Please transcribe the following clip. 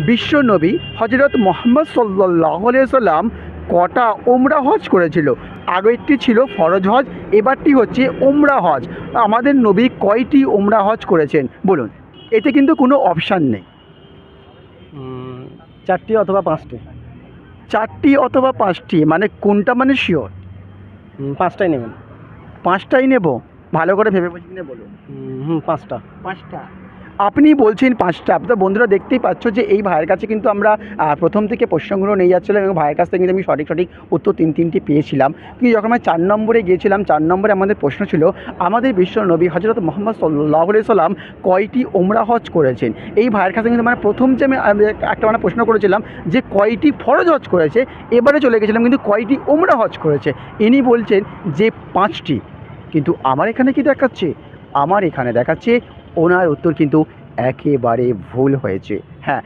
বিশ্ব নবী হজরত মোহাম্মদ সাল্লাল্লাহু আলাইহি সাল্লাম কটা ওমরা হজ করেছিল? আগেরটি ছিল ফরজ হজ, এবারটি হচ্ছে ওমরা হজ। আমাদের নবী কয়টি ওমরা হজ করেছেন বলুন? এতে কিন্তু কোনো অপশান নেই। 4টি অথবা 5টি। 4টি অথবা 5টি মানে কোনটা, মানে শিওর? 5টাই নেবেন। 5টাই নেব? ভালো করে ভেবে বুঝে বলুন। 5টা। 5টা? আপনি বলছেন 5টা। তো বন্ধুরা দেখতেই পাচ্ছ যে এই ভাইয়ের কাছে কিন্তু আমরা প্রথম থেকে প্রশ্নগুলো নিয়ে যাচ্ছিলাম এবং ভাইয়ের কাছ থেকে কিন্তু আমি সঠিক উত্তর 3টি পেয়েছিলাম। কিন্তু যখন আমরা 4 নম্বরে গিয়েছিলাম, 4 নম্বরে আমাদের প্রশ্ন ছিল আমাদের বিশ্ব নবী হজরত মোহাম্মদ সাল্লাল্লাহু আলাইহি সাল্লাম কয়টি ওমরা হজ করেছেন? এই ভাইয়ের কাছে কিন্তু মানে প্রথম যে আমি একটা প্রশ্ন করেছিলাম যে কয়টি ফরজ হজ করেছে, এবারে চলে গেছিলাম কিন্তু কয়টি ওমরা হজ করেছে। ইনি বলছেন যে 5টি। কিন্তু আমার এখানে কি দেখাচ্ছে? আমার এখানে দেখাচ্ছে ওনার উত্তর কিন্তু একেবারে ভুল হয়েছে। হ্যাঁ,